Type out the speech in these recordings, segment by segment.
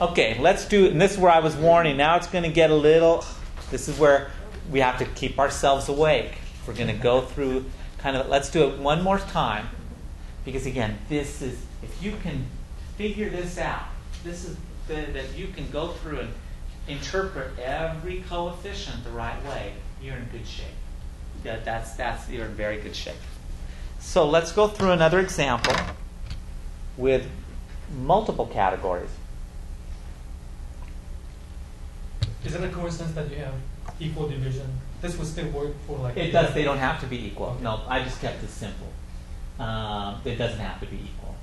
Okay, let's do, and this is where I was warning. Now it's going to get a little, this is where we have to keep ourselves awake. We're going to go through kind of, let's do it one more time. Because again, this is, if you can figure this out, this is that you can go through and interpret every coefficient the right way, you're in good shape. You're in very good shape. So let's go through another example with multiple categories. Is it a coincidence that you have equal division? This would still work for like... It does. They don't have to be equal. Okay. No, I just kept it simple. It doesn't have to be equal.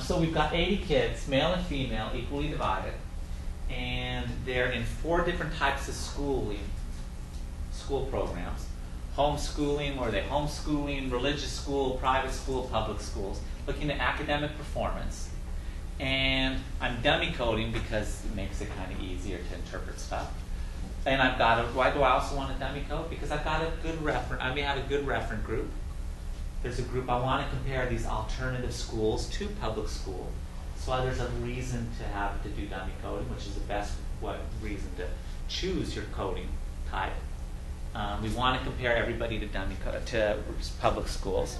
So we've got 80 kids, male and female, equally divided. And they're in 4 different types of school programs. Homeschooling, or they homeschooling, religious school, private school, public schools, looking at academic performance. And I'm dummy coding because it makes it kind of easier to interpret stuff. And I've got why do I also want a dummy code? Because I've got a good reference. I may have a good reference group. There's a group I want to compare these alternative schools to public school. So there's a reason to do dummy coding, which is the best reason to choose your coding type. We want to compare everybody to public schools.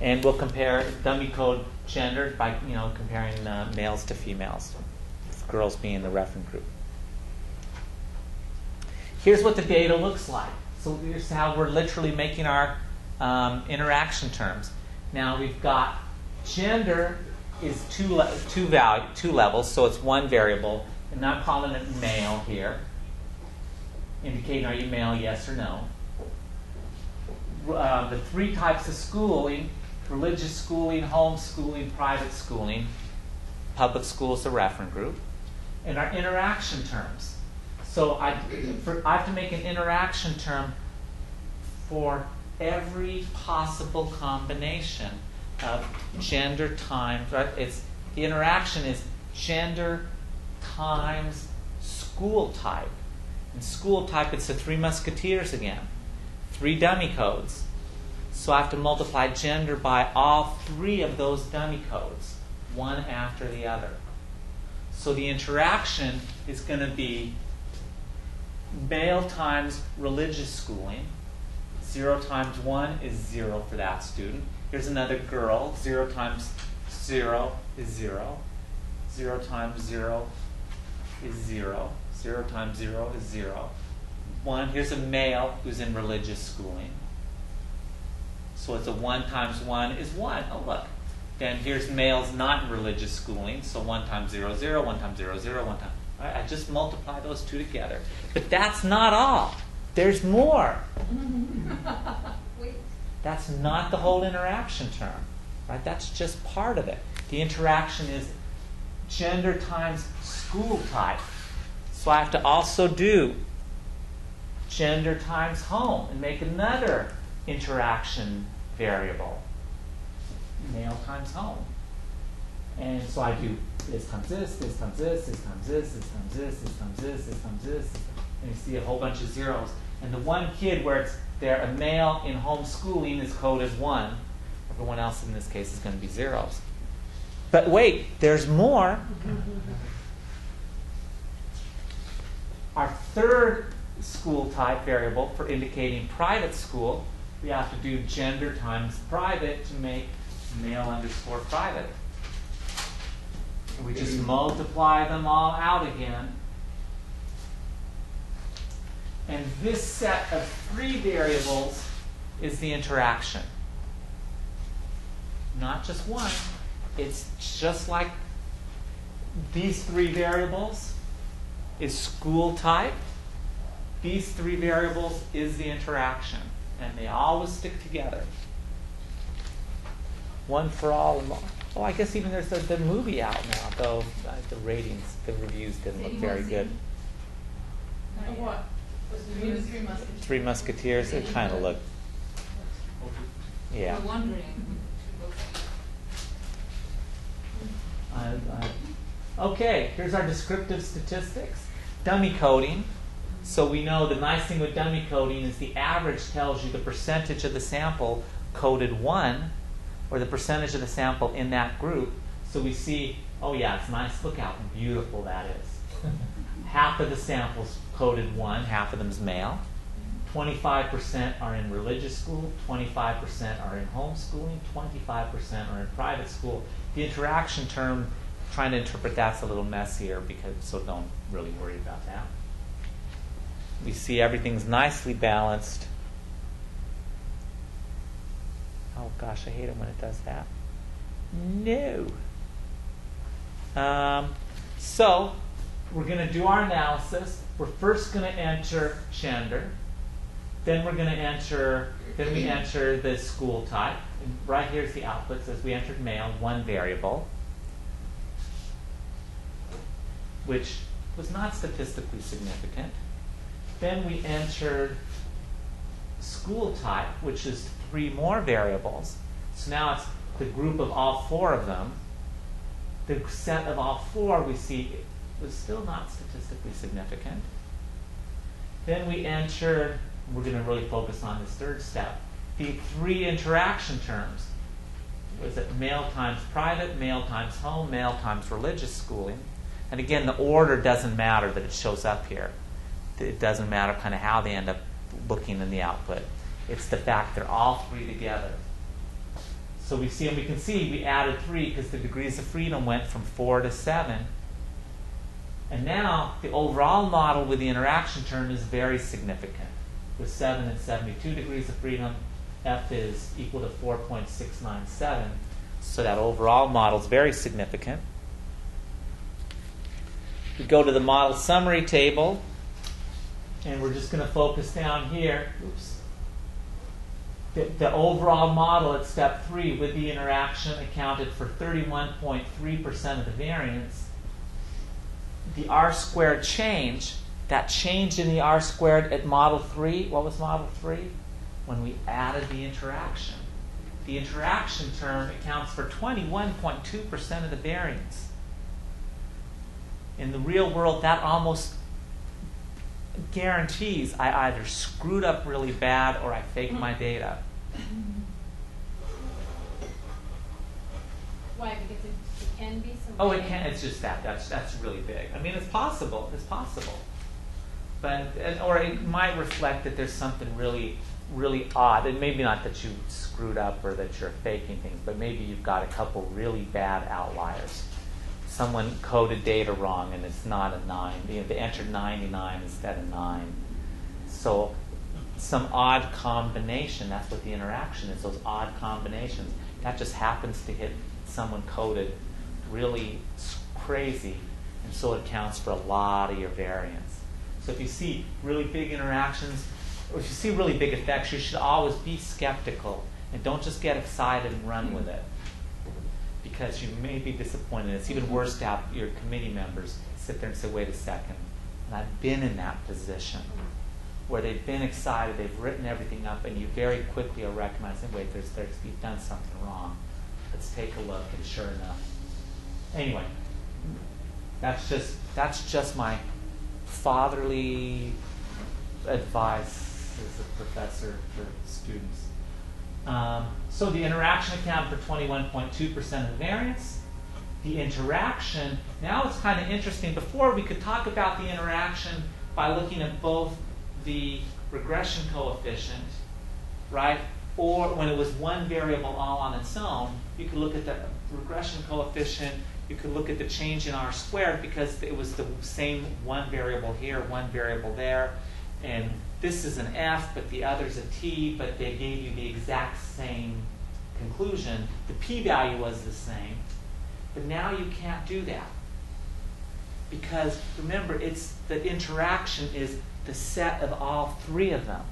And we'll compare dummy code gender by comparing males to females, girls being the reference group. Here's what the data looks like. So here's how we're literally making our interaction terms. Now we've got gender is two levels, so it's one variable, and I'm calling it male here, indicating are you male, yes or no. The 3 types of schooling: religious schooling, homeschooling, private schooling. Public school is the reference group. And our interaction terms. So I have to make an interaction term for every possible combination of gender times, right? The interaction is gender times school type. And school type, it's the 3 musketeers again. 3 dummy codes. So I have to multiply gender by all 3 of those dummy codes, one after the other. So the interaction is going to be male times religious schooling. 0 times 1 is 0 for that student. Here's another girl. 0 times 0 is 0. 0 times 0 is 0. 0 times 0 is 0. 1. Here's a male who's in religious schooling. So it's a 1 times 1 is 1. Oh, look. Then here's males not in religious schooling. So 1 times 0, 0. 1 times 0, 0. 1 times. All right, I just multiply those 2 together. But that's not all. There's more. That's not the whole interaction term. Right? That's just part of it. The interaction is gender times school type. So I have to also do gender times home and make another interaction variable. Male times home. And so I do this times this, this times this, this times this, this times this, this times this, this times this. And you see a whole bunch of zeros. And the one kid where they're a male in homeschooling is coded 1. Everyone else in this case is going to be zeros. But wait, there's more. Our 3rd school type variable for indicating private school, we have to do gender times private to make male underscore private. And we just multiply them all out again. And this set of 3 variables is the interaction. Not just one. It's just like these 3 variables is school type. These 3 variables is the interaction. And they always stick together. One for all. And all. Oh, I guess even there's the movie out now, though the ratings, the reviews didn't look very good. What? 3 Musketeers. It kind of looked. Yeah. I'm wondering. Okay, here's our descriptive statistics. Dummy coding. So we know the nice thing with dummy coding is the average tells you the percentage of the sample coded 1, or the percentage of the sample in that group. So we see, oh yeah, it's nice. Look how beautiful that is. Half of the samples coded 1, half of them is male. 25% are in religious school, 25% are in homeschooling, 25% are in private school. The interaction term, trying to interpret that's a little messier, so don't really worry about that. We see everything's nicely balanced. Oh gosh, I hate it when it does that. No. So we're going to do our analysis. We're first going to enter gender. Then we're going to enter the school type. And right here's the output. It says we entered male, 1 variable, which was not statistically significant. Then we entered school type, which is 3 more variables. So now it's the group of all 4 of them. The set of all 4 we see was still not statistically significant. Then we entered, we're going to really focus on this third step, the 3 interaction terms. Was it male times private, male times home, male times religious schooling? And again, the order doesn't matter that it shows up here. It doesn't matter kind of how they end up looking in the output. It's the fact they're all 3 together. So we see, and we can see we added 3 because the degrees of freedom went from 4 to 7. And now the overall model with the interaction term is very significant. With 7 and 72 degrees of freedom, F is equal to 4.697. So that overall model is very significant. We go to the model summary table, and we're just going to focus down here. Oops. The overall model at step 3 with the interaction accounted for 31.3% of the variance. The R-squared change, that change in the R-squared at model 3, what was model 3? When we added the interaction. The interaction term accounts for 21.2% of the variance. In the real world, that almost guarantees I either screwed up really bad or I faked my data. Why? Because it can be some. Oh, it can. It's just that's really big. I mean, it's possible. It's possible, but or it might reflect that there's something really, really odd. And maybe not that you screwed up or that you're faking things, but maybe you've got a couple really bad outliers. Someone coded data wrong and it's not a 9. They entered 99 instead of 9. So some odd combination, that's what the interaction is, those odd combinations. That just happens to hit someone coded really crazy, and so it accounts for a lot of your variance. So if you see really big interactions, or if you see really big effects, you should always be skeptical and don't just get excited and run with it, because you may be disappointed. It's even worse to have your committee members sit there and say, wait a second. And I've been in that position where they've been excited, they've written everything up, and you very quickly are recognizing, wait, you've done something wrong. Let's take a look, and sure enough. Anyway, that's just my fatherly advice as a professor for students. So the interaction accounted for 21.2% of the variance. The interaction, now it's kind of interesting. Before we could talk about the interaction by looking at both the regression coefficient, right? Or when it was one variable all on its own, you could look at the regression coefficient, you could look at the change in R squared because it was the same one variable here, one variable there, and this is an F, but the other's a T, but they gave you the exact same conclusion. The p-value was the same, but now you can't do that because remember, it's the interaction is the set of all 3 of them.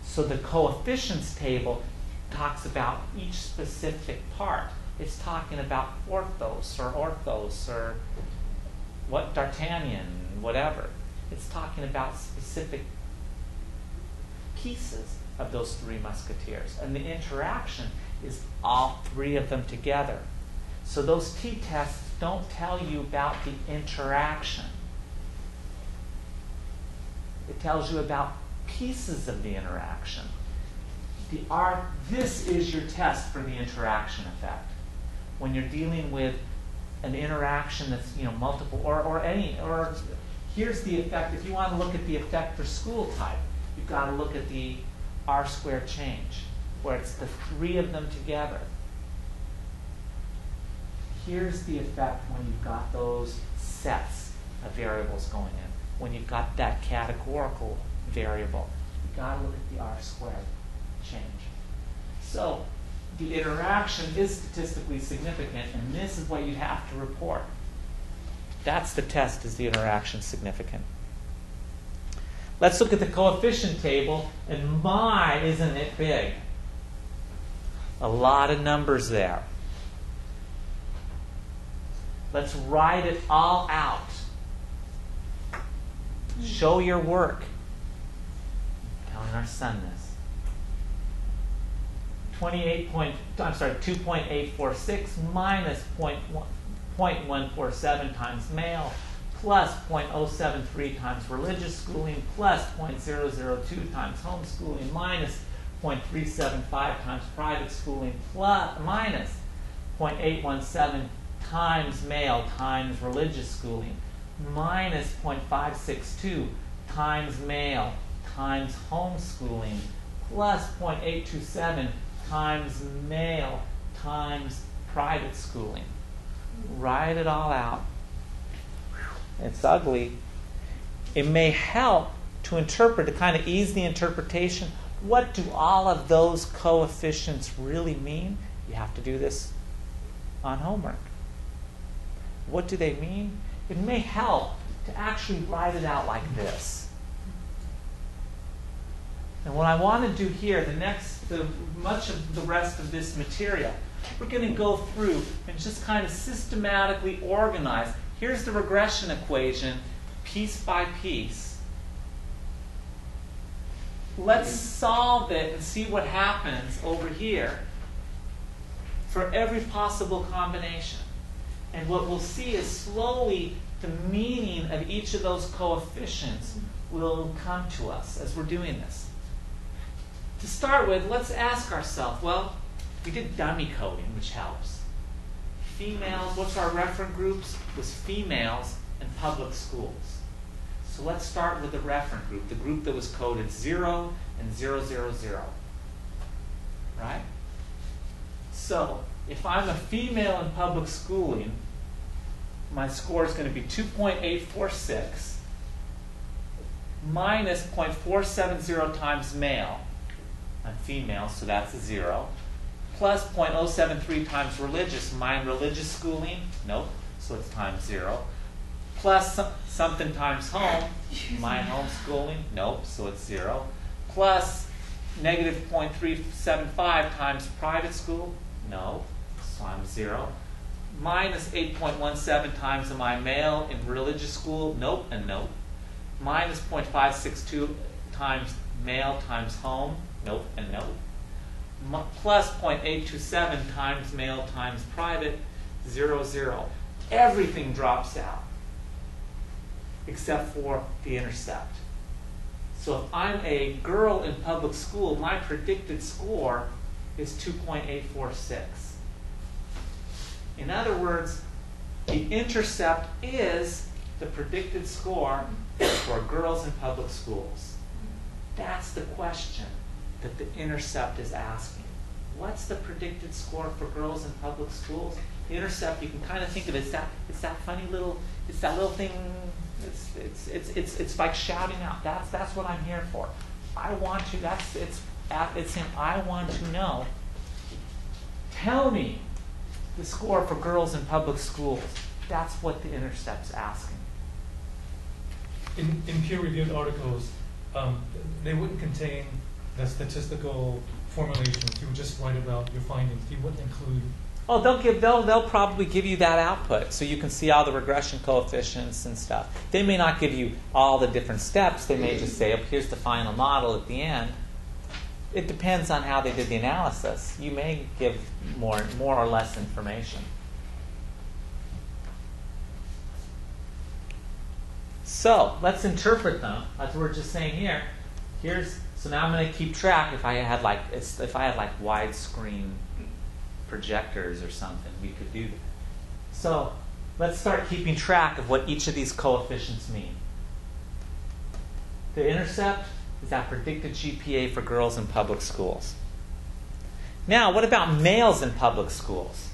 So the coefficients table talks about each specific part. It's talking about orthos or what D'Artagnan, whatever. It's talking about specific pieces of those 3 musketeers. And the interaction is all 3 of them together. So those t-tests don't tell you about the interaction. It tells you about pieces of the interaction. This is your test for the interaction effect. When you're dealing with an interaction that's multiple or here's the effect. If you want to look at the effect for school type, you've got to look at the R squared change, where it's the three of them together. Here's the effect when you've got those sets of variables going in. When you've got that categorical variable, you've got to look at the R squared change. So the interaction is statistically significant, and this is what you have to report. That's the test, is the interaction significant. Let's look at the coefficient table, and my, isn't it big? A lot of numbers there. Let's write it all out. Show your work. I'm telling our son this. 2.846 minus 0.147 times male plus 0.073 times religious schooling plus 0.002 times homeschooling minus 0.375 times private schooling plus minus 0.817 times male times religious schooling minus 0.562 times male times homeschooling plus 0.827 times male times private schooling. Write it all out. It's ugly. It may help to interpret, to kind of ease the interpretation. What do all of those coefficients really mean? You have to do this on homework. What do they mean? It may help to actually write it out like this. And what I want to do here, much of the rest of this material, we're going to go through and just kind of systematically organize. Here's the regression equation, piece by piece. Let's solve it and see what happens over here for every possible combination. And what we'll see is slowly the meaning of each of those coefficients will come to us as we're doing this. To start with, let's ask ourselves, well, we did dummy coding, which helps. Females, what's our reference groups? Was females in public schools. So let's start with the reference group, the group that was coded 0 and 000. Right? So if I'm a female in public schooling, my score is going to be 2.846 minus 0.470 times male. I'm female, so that's a 0. Plus 0.073 times religious. Mine religious schooling? Nope. So it's times 0. Plus something times home. Mine homeschooling? Nope. So it's 0. Plus negative 0.375 times private school? No. So I'm 0. Minus 8.17 times am I male in religious school? Nope and nope. Minus 0.562 times male times home? Nope and nope. Plus 0.827 times male times private, 0, 0. Everything drops out except for the intercept. So if I'm a girl in public school, my predicted score is 2.846. In other words, the intercept is the predicted score for girls in public schools. That's the question that the intercept is asking. What's the predicted score for girls in public schools? The intercept, you can kind of think of it, it's that funny little, it's that little thing, it's like shouting out. That's what I'm here for. I want to, it's saying, I want to know. Tell me the score for girls in public schools. That's what the intercept's asking. In peer-reviewed articles, they wouldn't contain the statistical formulations. You would just write about your findings. You wouldn't include. Oh, they'll probably give you that output so you can see all the regression coefficients and stuff. They may not give you all the different steps. They may just say, oh, here's the final model at the end. It depends on how they did the analysis. You may give more or less information. So let's interpret them, as we're just saying here. So now I'm going to keep track. If I had like widescreen projectors or something, we could do that. So let's start keeping track of what each of these coefficients mean. The intercept is that predicted GPA for girls in public schools. Now, what about males in public schools?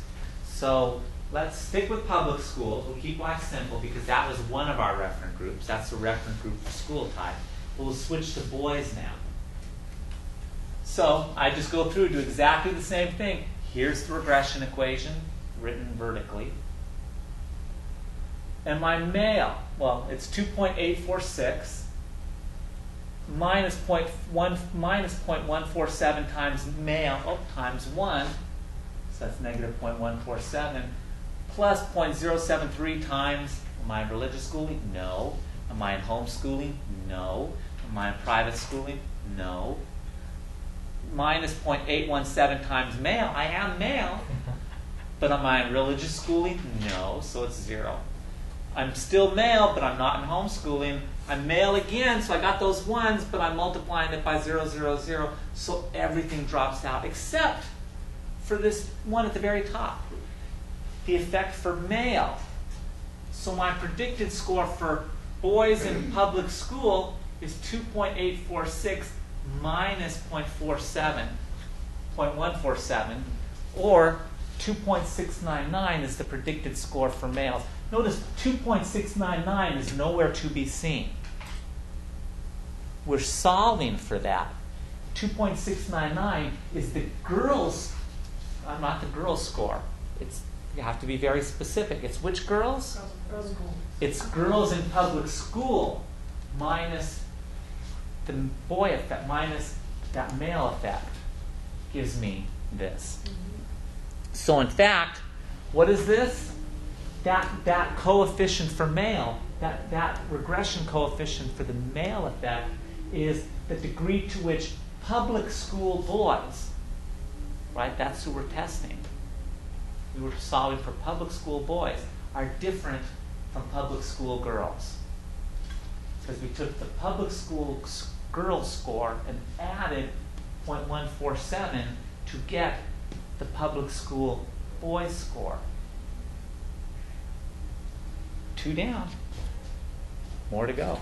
So let's stick with public schools. We'll keep life simple because that was one of our reference groups. That's the reference group for school type. We'll switch to boys now. So I just go through, do exactly the same thing. Here's the regression equation written vertically. And my male, well, it's 2.846 minus 0.147 times male, times 1, so that's negative 0.147, plus 0.073 times, am I in religious schooling? No. Am I in homeschooling? No. Am I in private schooling? No. Minus 0.817 times male. I am male. But am I in religious schooling? No. So it's 0. I'm still male, but I'm not in homeschooling. I'm male again, so I got those 1s, but I'm multiplying it by 0, 0, 0. So everything drops out, except for this one at the very top. The effect for male. So my predicted score for boys in public school is 2.846 minus 0.147, or 2.699 is the predicted score for males. Notice 2.699 is nowhere to be seen. We're solving for that. 2.699 is the girls', not the girls' score. You have to be very specific. It's which girls? Girls' school. It's girls in public school minus the boy effect, minus that male effect gives me this. So in fact, what is this? That coefficient for male, that regression coefficient for the male effect is the degree to which public school boys, right, that's who we're testing. We were solving for public school boys, are different from public school girls. Because we took the public school girls score and added 0.147 to get the public school boys score. 2 down. More to go.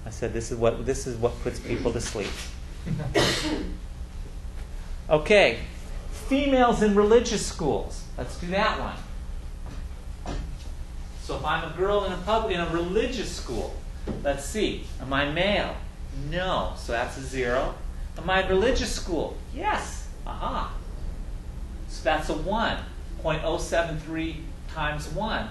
I said this is what puts people to sleep. Okay. Females in religious schools. Let's do that one. So if I'm a girl in a religious school, let's see. Am I male? No. So that's a 0. Am I in religious school? Yes. Aha. So that's a 1. 0.073 times 1.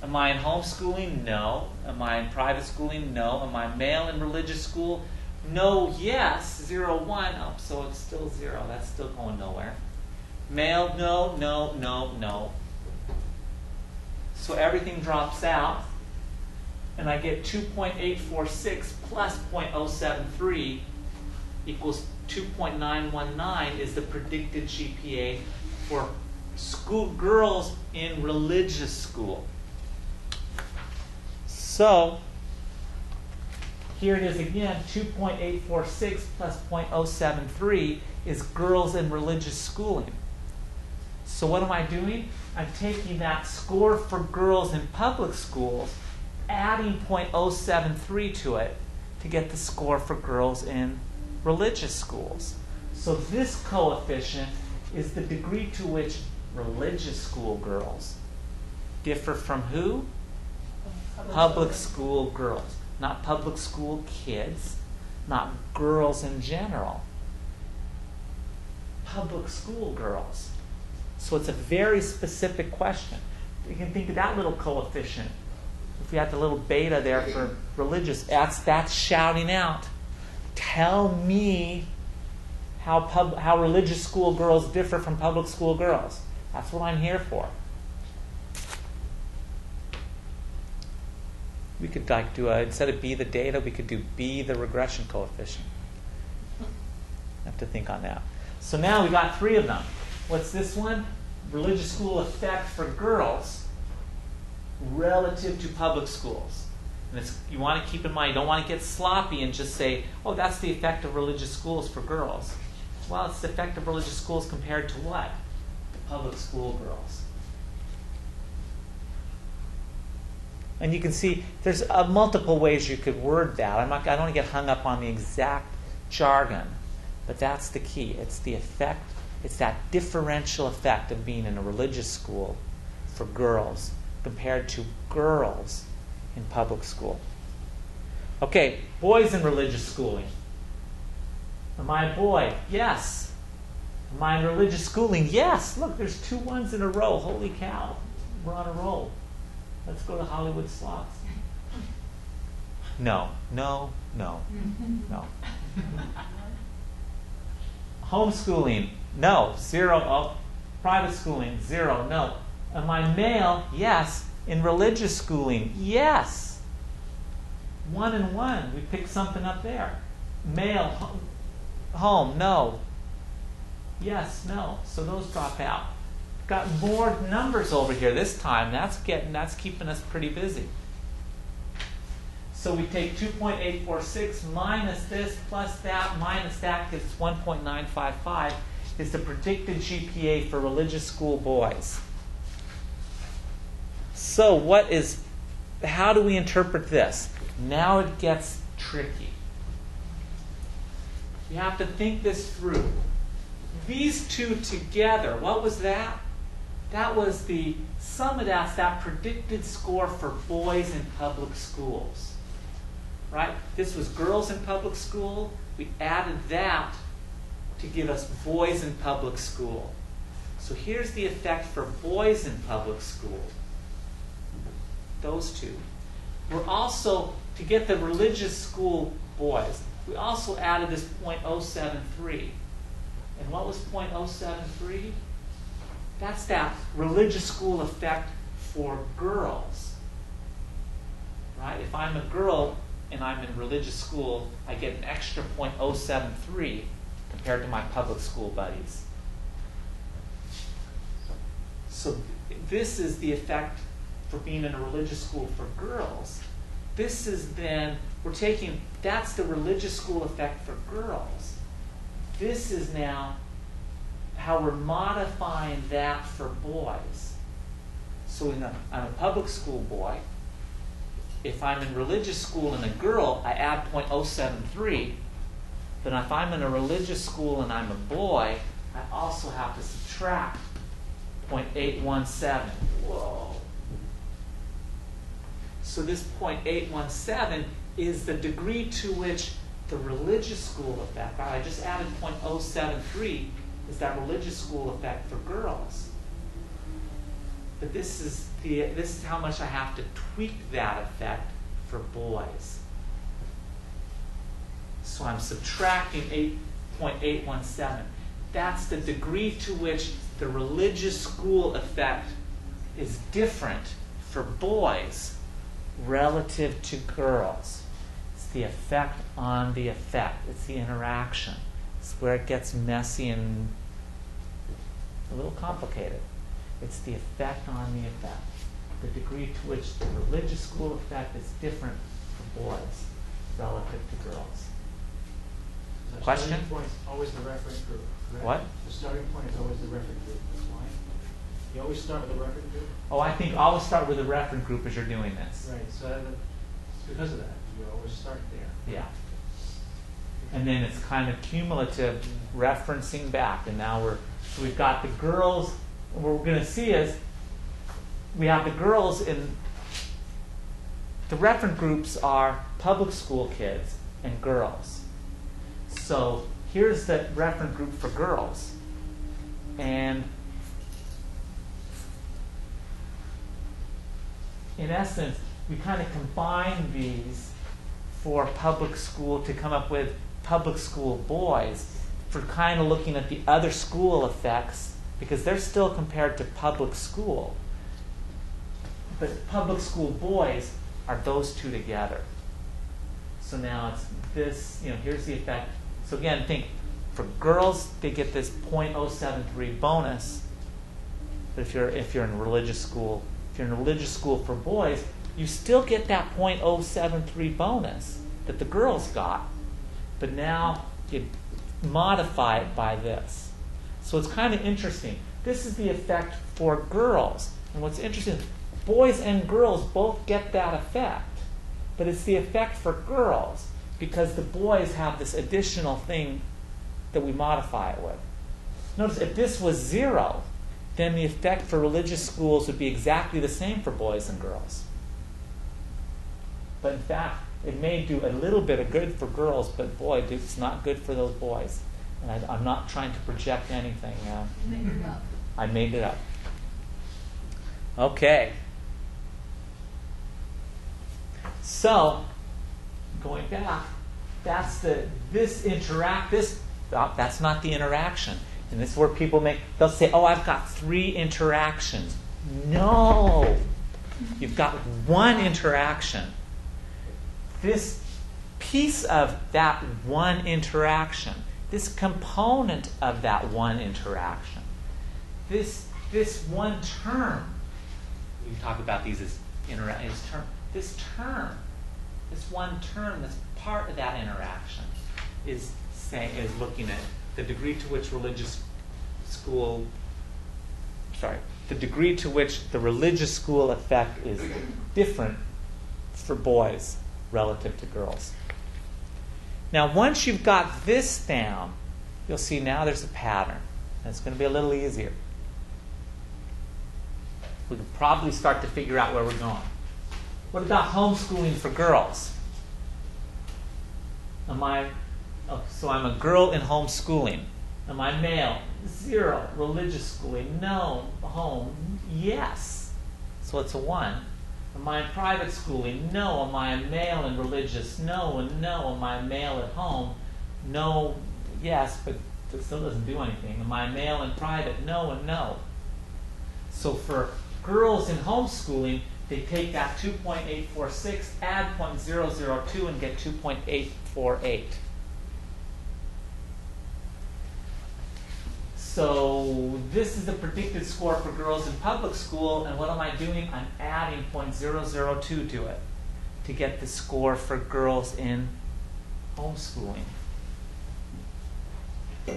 Am I in homeschooling? No. Am I in private schooling? No. Am I male in religious school? No, yes. 0, 1. Oh, so it's still 0. That's still going nowhere. Male? No, no, no, no. So everything drops out. And I get 2.846 plus 0.073 equals 2.919 is the predicted GPA for school girls in religious school. So here it is again, 2.846 plus 0.073 is girls in religious schooling. So what am I doing? I'm taking that score for girls in public schools, adding 0.073 to it to get the score for girls in religious schools. So this coefficient is the degree to which religious school girls differ from who? Public school girls. Not public school kids, not girls in general. Public school girls. So it's a very specific question. You can think of that little coefficient. If we had the little beta there for religious, that's shouting out. Tell me how religious school girls differ from public school girls. That's what I'm here for. We could do instead of B the data, we could do B the regression coefficient. I have to think on that. So now we got 3 of them. What's this one? Religious school effect for girls relative to public schools. And you want to keep in mind, you don't want to get sloppy and just say, oh, that's the effect of religious schools for girls. Well, it's the effect of religious schools compared to what? The public school girls. And you can see there's multiple ways you could word that. I don't want to get hung up on the exact jargon, but that's the key. It's the effect, it's that differential effect of being in a religious school for girls compared to girls in public school. Okay, boys in religious schooling. Am I a boy? Yes. Am I in religious schooling? Yes. Look, there's 2 1s in a row. Holy cow. We're on a roll. Let's go to Hollywood Slots. No. Homeschooling? No. 0. Oh, private schooling? 0. No. Am I male? Yes. In religious schooling? Yes. 1 and 1. We picked something up there. Male, home? No. Yes, no. So those drop out. Got more numbers over here this time. That's keeping us pretty busy. So we take 2.846 minus this plus that minus that gives us 1.955 is the predicted GPA for religious school boys. So how do we interpret this? Now it gets tricky. You have to think this through. These two together, what was that? That was the sum of that predicted score for boys in public schools. Right? This was girls in public school. We added that to give us boys in public school. So here's the effect for boys in public school. Those two. We're also, to get the religious school boys, we also added this 0.073. And what was 0.073? That's that religious school effect for girls. Right? If I'm a girl and I'm in religious school, I get an extra 0.073 compared to my public school buddies. So this is the effect for being in a religious school for girls. This is then, that's the religious school effect for girls. This is now how we're modifying that for boys. So I'm a public school boy. If I'm in religious school and a girl, I add 0.073. Then if I'm in a religious school and I'm a boy, I also have to subtract 0.817. Whoa. So this 0.817 is the degree to which the religious school effect, I just added 0.073, is that religious school effect for girls. But this is how much I have to tweak that effect for boys. So I'm subtracting 8.817. That's the degree to which the religious school effect is different for boys relative to girls. It's the effect on the effect. It's the interaction. It's where it gets messy and a little complicated. It's the effect on the effect. The degree to which the religious school effect is different for boys relative to girls. The Question? starting point is always the reference group, correct? What? The starting point is always the reference group. That's why. You always start with the reference group? Oh, I think always start with a reference group as you're doing this. Right, so it's because of that. You always start there. Yeah. And then it's kind of cumulative referencing back. And now so we've got the girls. What we're going to see is we have the girls in the reference groups are public school kids and girls. So here's the reference group for girls. And in essence, we kind of combine these for public school to come up with public school boys for kind of looking at the other school effects because they're still compared to public school. But public school boys are those two together. So now it's this, here's the effect. So again, think, for girls, they get this 0.073 bonus. But if you're in religious school, for boys, you still get that .073 bonus that the girls got, but now you modify it by this. So it's kind of interesting. This is the effect for girls. And what's interesting, boys and girls both get that effect, but it's the effect for girls because the boys have this additional thing that we modify it with. Notice if this was 0, then the effect for religious schools would be exactly the same for boys and girls. But in fact, it may do a little bit of good for girls, but boy, it's not good for those boys. And I'm not trying to project anything. Make it up. I made it up. Okay. So, going back, that's that's not the interaction. And this is where people they'll say, oh, I've got 3 interactions. No! You've got 1 interaction. This piece of that 1 interaction, this component of that 1 interaction, this 1 term, we talk about these as term. This 1 term, this part of that interaction, is looking at the degree to which the degree to which the religious school effect is different for boys relative to girls. Now, once you've got this down, you'll see now there's a pattern. And it's going to be a little easier. We can probably start to figure out where we're going. What about homeschooling for girls? So I'm a girl in homeschooling. Am I male? 0. Religious schooling? No. Home? Yes. So it's a 1. Am I in private schooling? No. Am I a male in religious? No and no. Am I a male at home? No. Yes, but it still doesn't do anything. Am I a male in private? No and no. So for girls in homeschooling, they take that 2.846, add 0.002, and get 2.848. So this is the predicted score for girls in public school, and what am I doing? I'm adding 0.002 to it to get the score for girls in homeschooling.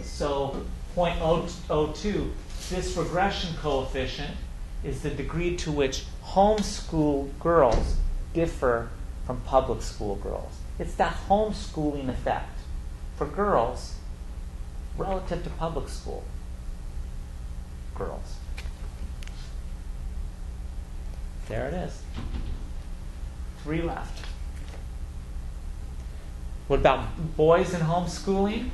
So 0.002, this regression coefficient is the degree to which homeschool girls differ from public school girls. It's that homeschooling effect for girls relative to public school girls. There it is. 3 left. What about boys in homeschooling?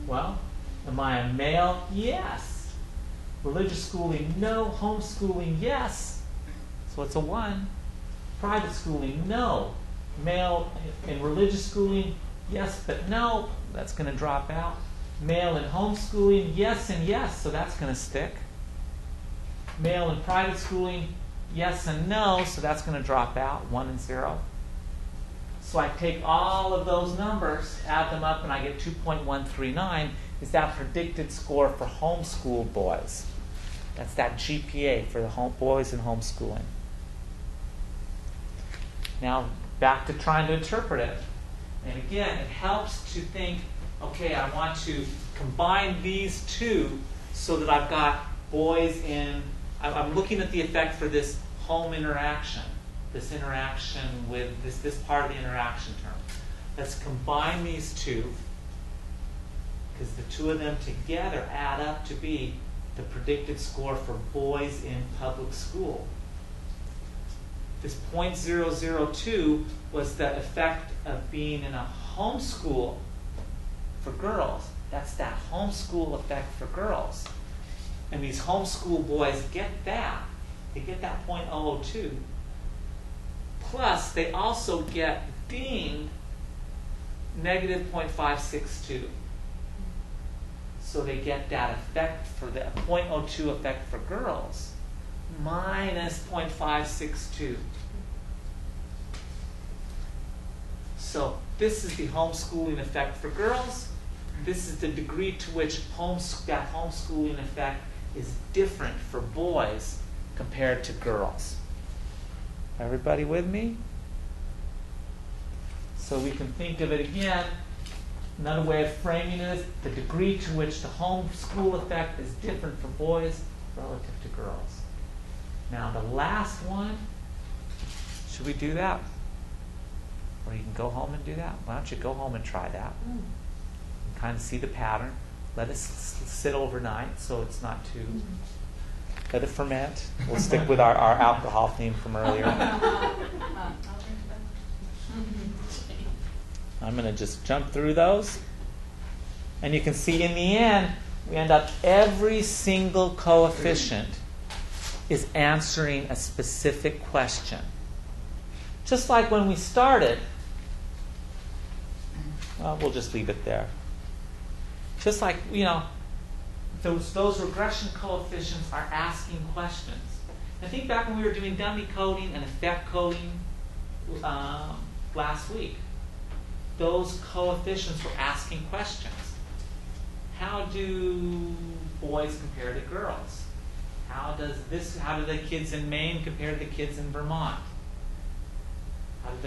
Well, am I a male? Yes. Religious schooling? No. Homeschooling? Yes. So it's a 1. Private schooling? No. Male in religious schooling? Yes, but no. That's going to drop out. Male in homeschooling? Yes and yes, so that's going to stick. Male in private schooling? Yes and no, so that's going to drop out. 1 and 0. So I take all of those numbers, add them up, and I get 2.139 is that predicted score for homeschool boys. That's that GPA for the boys in homeschooling. Now, back to trying to interpret it. And again, it helps to think, okay, I want to combine these two so that I've got boys in, I'm looking at the effect for this home interaction, this interaction with this part of the interaction term. Let's combine these two, because the two of them together add up to be the predicted score for boys in public school. This 0.002 was the effect of being in a homeschool for girls. That's that homeschool effect for girls. And these homeschool boys get that. They get that 0.002. Plus, they also get dinged negative 0.562. So they get that effect for the 0.02 effect for girls minus 0.562. So this is the homeschooling effect for girls. This is the degree to which that homeschooling effect is different for boys compared to girls. Everybody with me? So we can think of it again. Another way of framing it is the degree to which the home school effect is different for boys relative to girls. Now the last one, should we do that? Or you can go home and do that. Why don't you go home and try that? And kind of see the pattern. Let it sit overnight so it's not too... Let it ferment. We'll stick with our alcohol theme from earlier. I'm going to just jump through those. And you can see in the end, we end up every single coefficient is answering a specific question. Just like when we started, well, we'll just leave it there. Just like, those regression coefficients are asking questions. I think back when we were doing dummy coding and effect coding last week, those coefficients were asking questions. How do boys compare to girls? How do the kids in Maine compare to the kids in Vermont? How do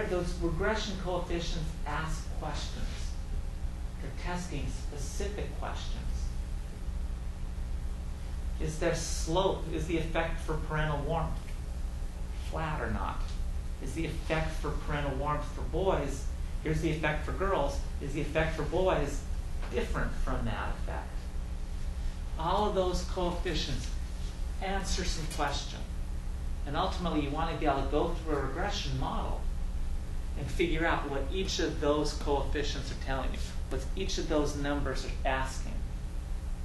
those regression coefficients ask questions. They're testing specific questions. Is there slope? Is the effect for parental warmth flat or not? Is the effect for parental warmth for boys, here's the effect for girls, is the effect for boys different from that effect? All of those coefficients answer some question. And ultimately, you want to be able to go through a regression model and figure out what each of those coefficients are telling you, what each of those numbers are asking.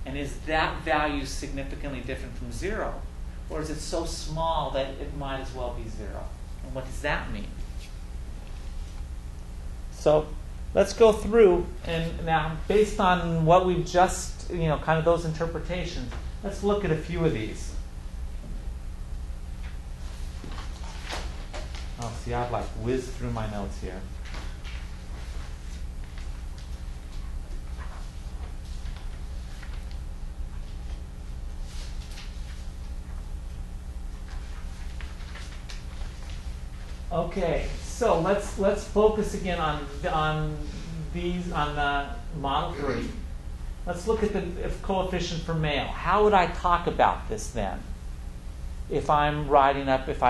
And is that value significantly different from 0? Or is it so small that it might as well be 0? And what does that mean? So let's go through, and now based on what we've just, kind of those interpretations, let's look at a few of these. Oh, see, I've whizzed through my notes here. Okay, so let's focus again on model 3. Let's look at the coefficient for male. How would I talk about this then? If I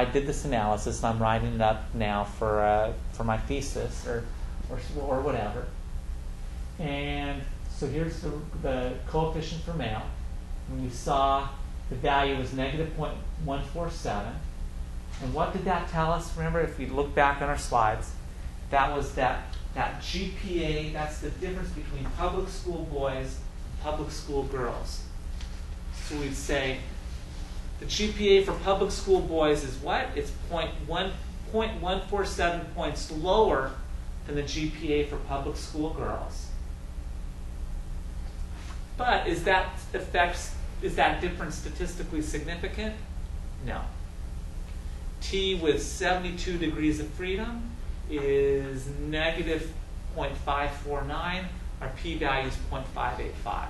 did this analysis, and I'm writing it up now for my thesis or whatever. And so here's the coefficient for male. And we saw the value was -0.147. And what did that tell us? Remember, if we look back on our slides, that was that GPA, that's the difference between public school boys and public school girls. So we'd say the GPA for public school boys is what? It's 0.147 points lower than the GPA for public school girls. But is that difference statistically significant? No. T with 72 degrees of freedom is -0.549. Our p-value is 0.585.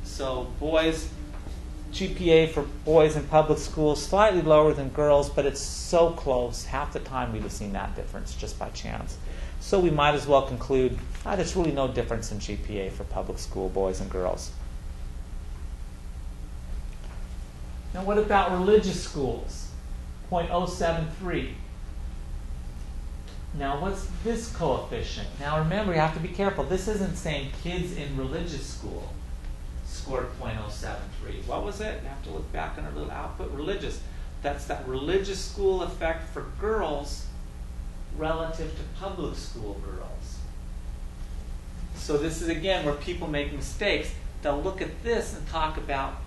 So GPA for boys in public schools slightly lower than girls, but it's so close. Half the time we'd have seen that difference just by chance. So we might as well conclude, there's really no difference in GPA for public school boys and girls. Now what about religious schools? 0.073. Now what's this coefficient? Now remember, you have to be careful. This isn't saying kids in religious school scored 0.073. What was it? You have to look back on our little output. Religious. That's that religious school effect for girls relative to public school girls. So this is, again, where people make mistakes. They'll look at this and talk about,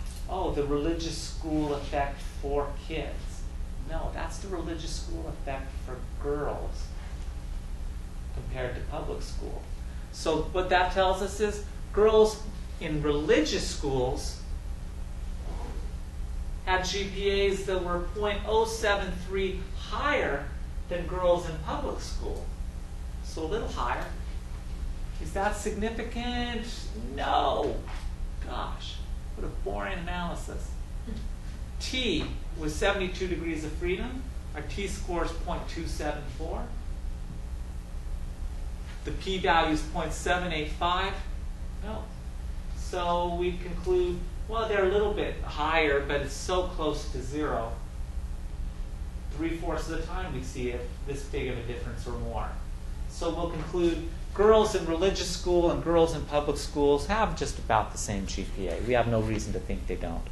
the religious school effect for kids. No, that's the religious school effect for girls compared to public school. So what that tells us is girls in religious schools had GPAs that were 0.073 higher than girls in public school. So a little higher. Is that significant? No. Gosh, what a boring analysis. T with 72 degrees of freedom, our t-score is 0.274. The p-value is 0.785. No. So we conclude, well, they're a little bit higher, but it's so close to 0. 3/4 of the time we see it this big of a difference or more. So we'll conclude girls in religious school and girls in public schools have just about the same GPA. We have no reason to think they don't.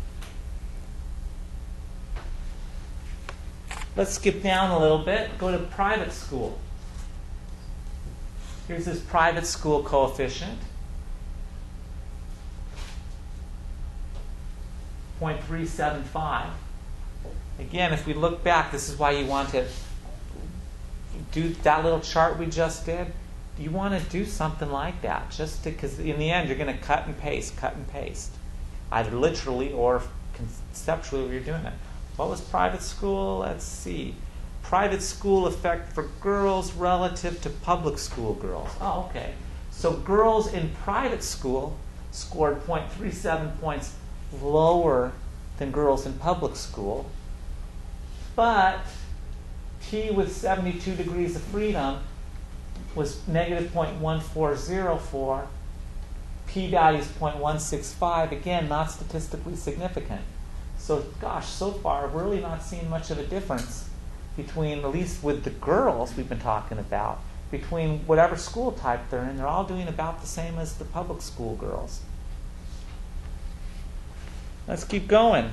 Let's skip down a little bit. Go to private school. Here's this private school coefficient. 0.375. Again, if we look back, this is why you want to do that little chart we just did. You want to do something like that, just because in the end you're going to cut and paste, either literally or conceptually when you're doing it. What was private school? Let's see. Private school effect for girls relative to public school girls. Oh, okay. So girls in private school scored 0.37 points lower than girls in public school. But T with 72 degrees of freedom was negative 0.1404. P-value is 0.165. Again, not statistically significant. So, gosh, so far, we're really not seeing much of a difference between, at least with the girls we've been talking about, between whatever school type they're in. They're all doing about the same as the public school girls. Let's keep going.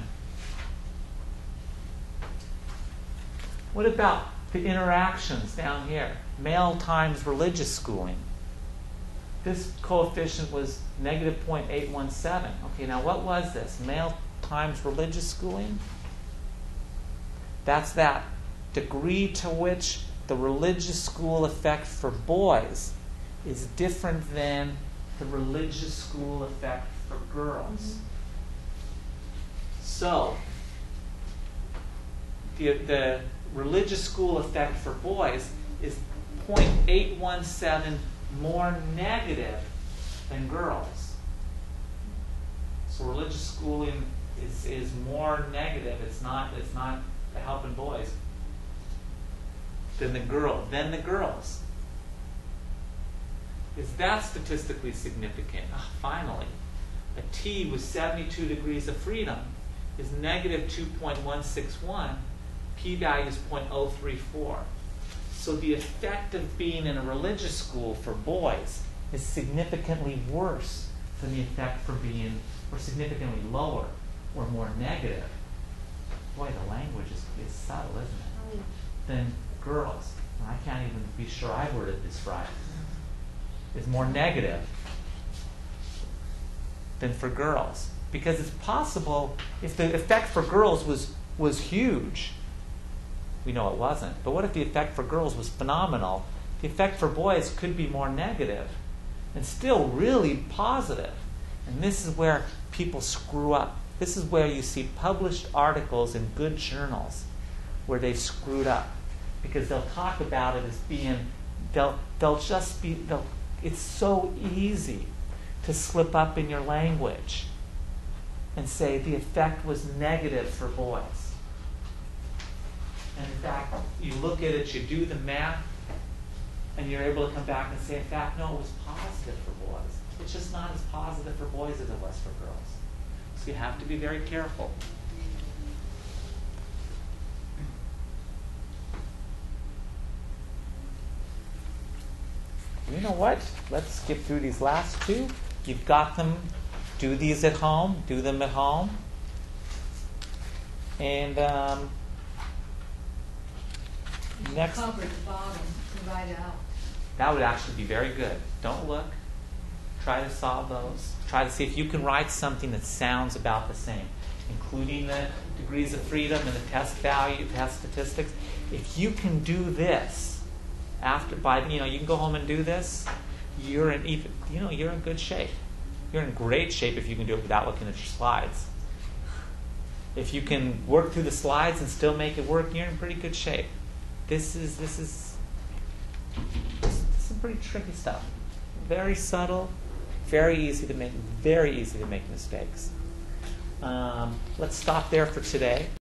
What about the interactions down here? Male times religious schooling. This coefficient was negative 0.817. Okay, now what was this? Male times religious schooling? That's that degree to which the religious school effect for boys is different than the religious school effect for girls. So, the religious school effect for boys is 0.817 more negative than girls. So religious schooling is more negative. It's not helping boys than the girls. Is that statistically significant? Finally, a T with 72 degrees of freedom is negative 2.161. P-value is 0.034. So the effect of being in a religious school for boys is significantly worse than the effect for being, or significantly lower, or more negative. Boy, the language is subtle, isn't it? Than girls. And I can't even be sure I worded this right. Is more negative than for girls. Because it's possible, if the effect for girls was huge, we know it wasn't, but what if the effect for girls was phenomenal? The effect for boys could be more negative and still really positive. And this is where people screw up. This is where you see published articles in good journals where they've screwed up, because they'll talk about it as being, it's so easy to slip up in your language and say the effect was negative for boys. And in fact, you look at it, you do the math, and you're able to come back and say, in fact, no, it was positive for boys. It's just not as positive for boys as it was for girls. So you have to be very careful. You know what? Let's skip through these last two. You've got them. Do these at home. Do them at home. And next. Cover at the bottom and write it out. That would actually be very good. Don't look. Try to solve those. Try to see if you can write something that sounds about the same, including the degrees of freedom and the test value, test statistics. If you can do this you can go home and do this, you're in good shape. You're in great shape if you can do it without looking at your slides. If you can work through the slides and still make it work, you're in pretty good shape. This is some pretty tricky stuff. Very subtle, very easy to make mistakes. Let's stop there for today.